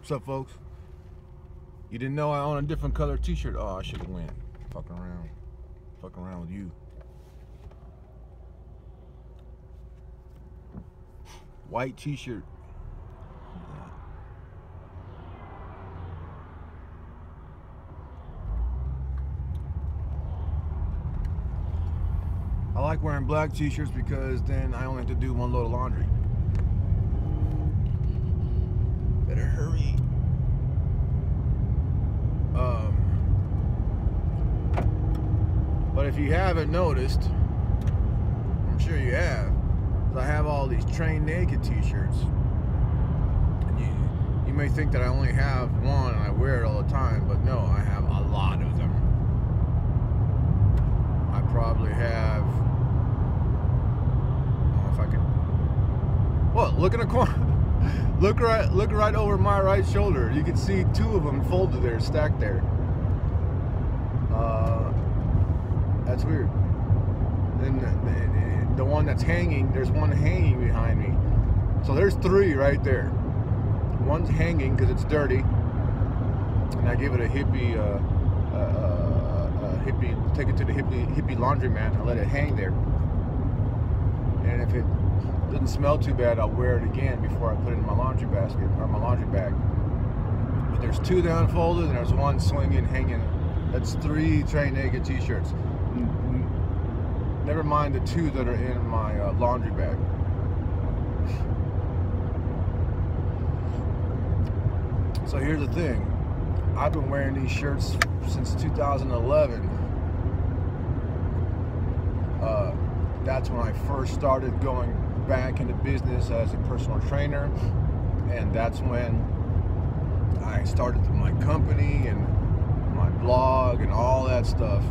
What's up, folks? You didn't know I own a different color t-shirt? Oh, I should have went. Fucking around with you. White t-shirt. I like wearing black t-shirts because then I only have to do one load of laundry. Better hurry. But if you haven't noticed, I'm sure you have, I have all these Train Naked t-shirts. And you may think that I only have one and I wear it all the time, but no, I have a lot of them. I probably have, I don't know if I could, well, look in the corner. Look right over my right shoulder. You can see two of them folded there, stacked there. That's weird. And the one that's hanging, there's one hanging behind me. So there's three right there. One's hanging because it's dirty, and I give it a hippie, take it to the hippie laundromat and let it hang there. And if it doesn't smell too bad, I'll wear it again before I put it in my laundry basket or my laundry bag. But there's two down folded and there's one swinging, hanging. That's three Train Naked t-shirts. Never mind the two that are in my laundry bag. So here's the thing. I've been wearing these shirts since 2011. That's when I first started going back into business as a personal trainer, and that's when I started my company and my blog and all that stuff.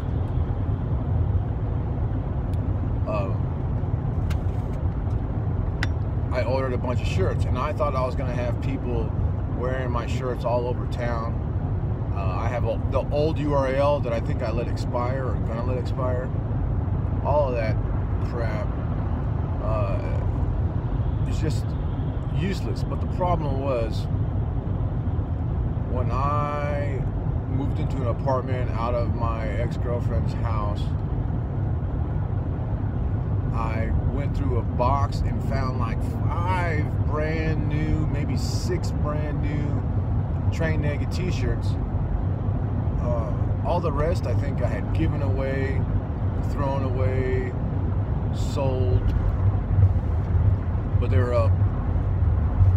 I ordered a bunch of shirts, and I thought I was going to have people wearing my shirts all over town. I have the old URL that I think I let expire or going to let expire. All of that crap. It's just useless. But the problem was, when I moved into an apartment out of my ex-girlfriend's house, I went through a box and found like 5 brand new, maybe 6 brand new Train Naked t-shirts. All the rest I think I had given away, thrown away, sold. But there were a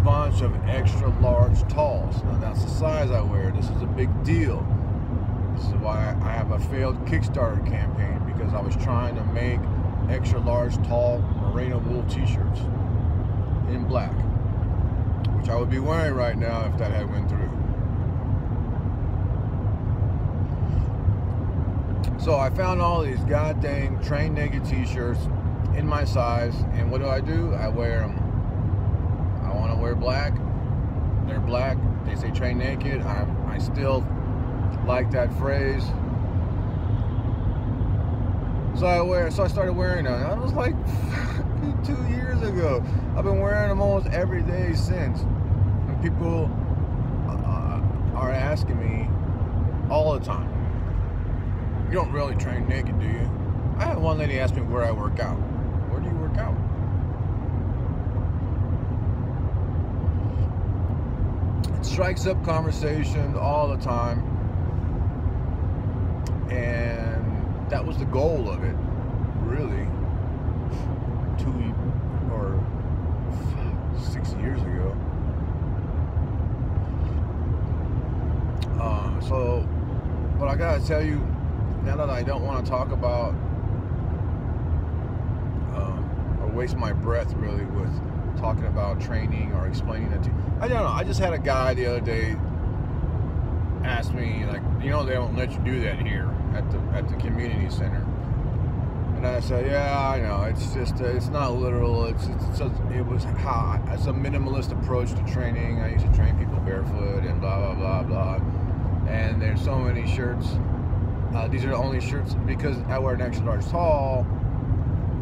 bunch of extra large talls. Now that's the size I wear. This is a big deal. This is why I have a failed Kickstarter campaign, because I was trying to make extra large tall merino wool t-shirts in black, which I would be wearing right now if that had went through. So I found all these goddamn Train Naked t-shirts in my size, and what do? I wear them. I want to wear black. They're black. They say Train Naked. I still like that phrase. So I started wearing them. That was like 2 years ago. I've been wearing them almost every day since. And people are asking me all the time, "You don't really train naked, do you?" I had one lady ask me where I work out. Where do you work out? It strikes up conversation all the time, and that was the goal of it, really, 6 years ago. But I gotta tell you, now that I don't want to talk about or waste my breath really with talking about training or explaining it to you. I don't know. I just had a guy the other day ask me, like, they don't let you do that here at the community center. And I said, yeah, I know. It's just it's not literal. It's a minimalist approach to training. I used to train people barefoot and blah blah blah blah. And there's so many shirts. These are the only shirts, because I wear an extra large tall,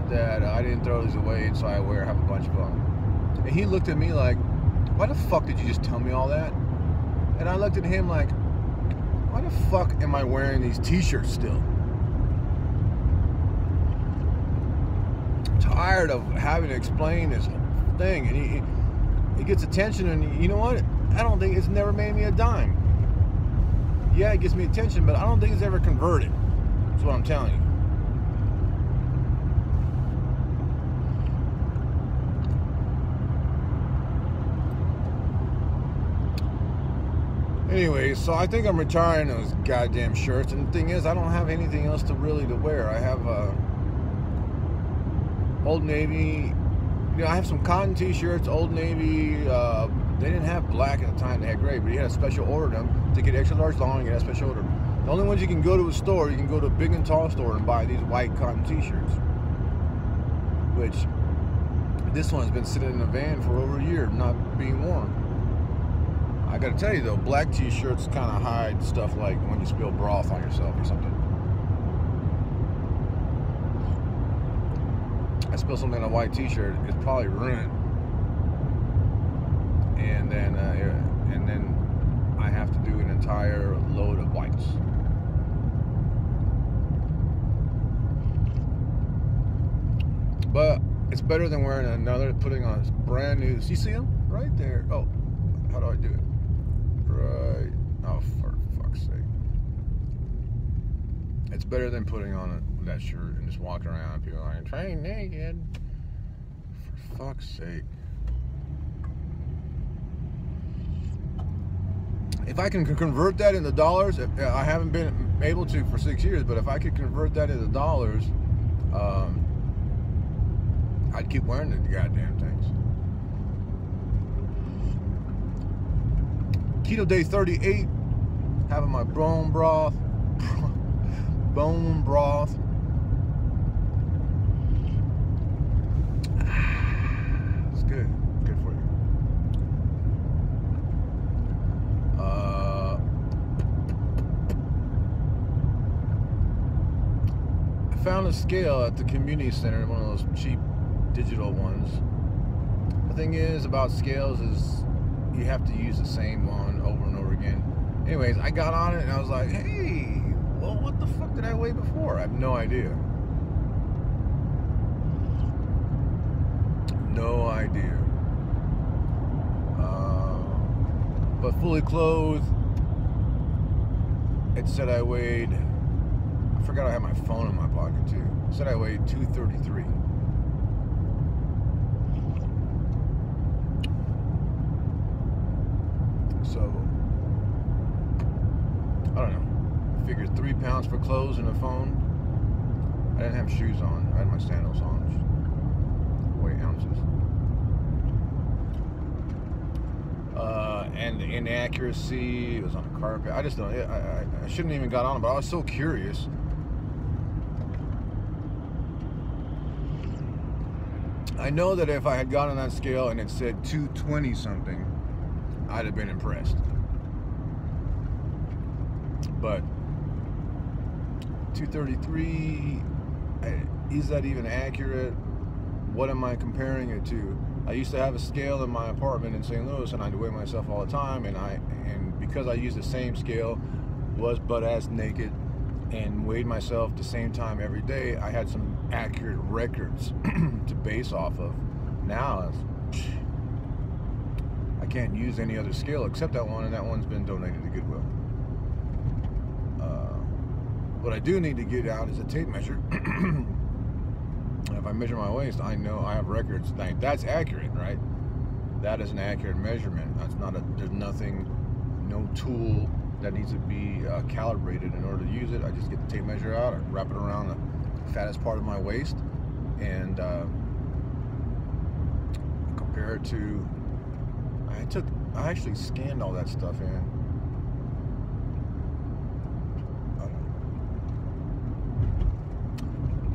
that I didn't throw these away, and so I have a bunch of them. And he looked at me like, "Why the fuck did you just tell me all that?" And I looked at him like, why the fuck am I wearing these t-shirts still? Tired of having to explain this thing. And he gets attention, and you know what? I don't think it's never made me a dime. Yeah, it gets me attention, but I don't think it's ever converted. That's what I'm telling you. Anyway, so I think I'm retiring those goddamn shirts, and the thing is, I don't have anything else to wear. I have Old Navy, I have some cotton t-shirts, Old Navy. They didn't have black at the time; they had gray, but you had to special order them to get extra large long. You had a special order. The only ones you can go to a store, you can go to a big and tall store and buy these white cotton t-shirts. Which this one has been sitting in the van for over a year, not being worn. I gotta tell you though, black t-shirts kind of hide stuff like when you spill broth on yourself or something. I spill something on a white t-shirt, it's probably ruined. And then I have to do an entire load of whites. But it's better than wearing putting on a brand new. You see them right there? Oh, how do I do it? Right. Oh, for fuck's sake. It's better than putting on that shirt and just walking around and people are like, train naked. For fuck's sake. If I can convert that into dollars, I haven't been able to for 6 years, but if I could convert that into dollars, I'd keep wearing the goddamn things. Keto Day-38, having my bone broth. Bone broth. It's good. Good for you. I found a scale at the community center, one of those cheap digital ones. The thing is about scales is you have to use the same one over and over again. Anyways, I got on it and I was like, hey, well, what the fuck did I weigh before? I have no idea. No idea. But fully clothed, it said I weighed, I forgot I had my phone in my pocket too. It said I weighed 233. So, I don't know. I figured 3 pounds for clothes and a phone. I didn't have shoes on. I had my sandals on. Weigh ounces. And the inaccuracy, it was on the carpet. I just don't, I shouldn't even got on it, but I was so curious. I know that if I had gotten on that scale and it said 220 something, I'd have been impressed. But 233, is that even accurate? What am I comparing it to? I used to have a scale in my apartment in St. Louis, and I'd weigh myself all the time, and because I used the same scale, was butt-ass naked, and weighed myself the same time every day, I had some accurate records to base off of. Now, I can't use any other scale except that one, and that one's been donated to Goodwill. What I do need to get out is a tape measure. If I measure my waist, I know I have records. That's accurate, right? That is an accurate measurement. That's not there's nothing, no tool that needs to be calibrated in order to use it. I just get the tape measure out, I wrap it around the fattest part of my waist, and compare it to, I actually scanned all that stuff in.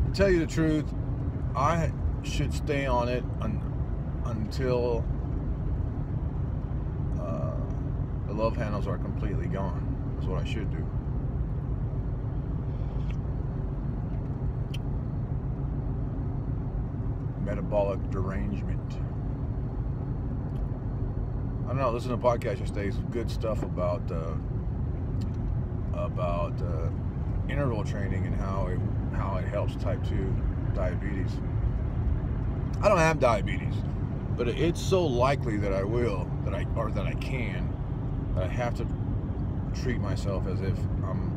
To tell you the truth, I should stay on it until the love handles are completely gone. That's what I should do. Metabolic derangement. don't know, listen to a podcast yesterday, some good stuff about interval training and how it helps type 2 diabetes. I don't have diabetes, but it's so likely that I will, that I can, that I have to treat myself as if I'm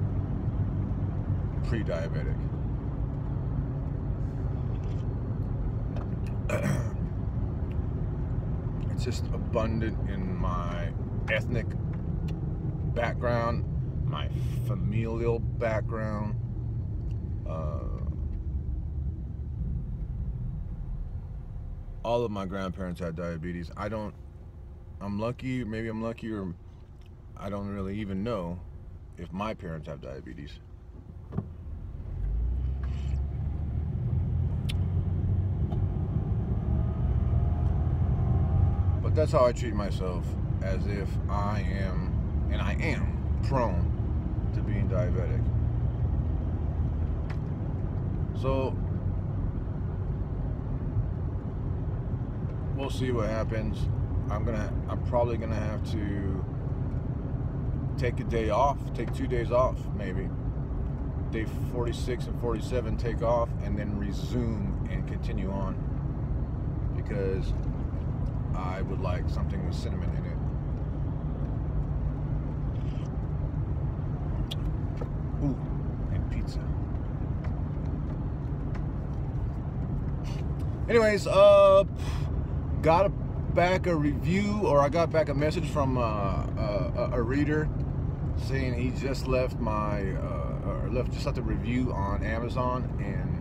pre-diabetic. It's just abundant in my ethnic background, my familial background, all of my grandparents had diabetes. I'm lucky, maybe I'm lucky, or I don't really even know if my parents have diabetes. But that's how I treat myself, as if I am, and I am, prone to being diabetic. So we'll see what happens. I'm probably gonna have to take a day off, take 2 days off, maybe. Day 46 and 47 take off, and then resume and continue on, because I would like something with cinnamon in it. Ooh, and pizza. Anyways, got back a review, or I got back a message from a reader saying he just left just a review on Amazon, and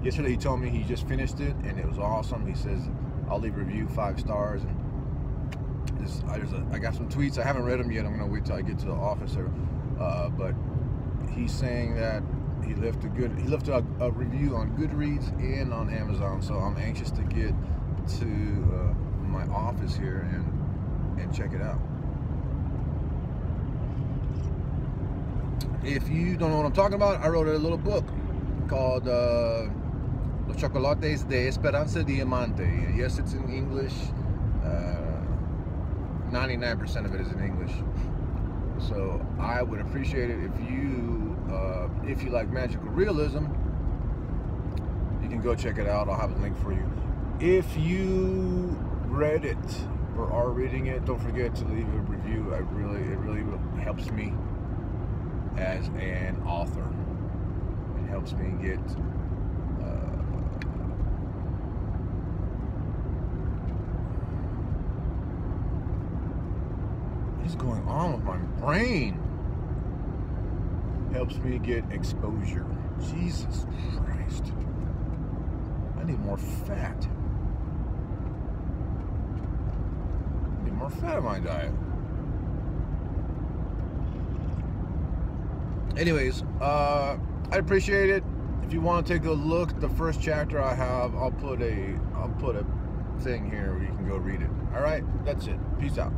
yesterday he told me he just finished it and it was awesome. He says, I'll leave a review 5 stars, and I got some tweets. I haven't read them yet. I'm gonna wait till I get to the office there. But he's saying that he left a review on Goodreads and on Amazon. So I'm anxious to get to my office here and check it out. If you don't know what I'm talking about, I wrote a little book called Los Chocolates de Esperanza Diamante. Yes, it's in English. 99% of it is in English. So I would appreciate it if you like magical realism, you can go check it out. I'll have a link for you. If you read it or are reading it, don't forget to leave a review. It really helps me as an author. It helps me get what is going on with my brain? Helps me get exposure. Jesus Christ. I need more fat. I need more fat in my diet. Anyways, I appreciate it. If you want to take a look, the first chapter I have, I'll put a thing here where you can go read it. All right, that's it. Peace out.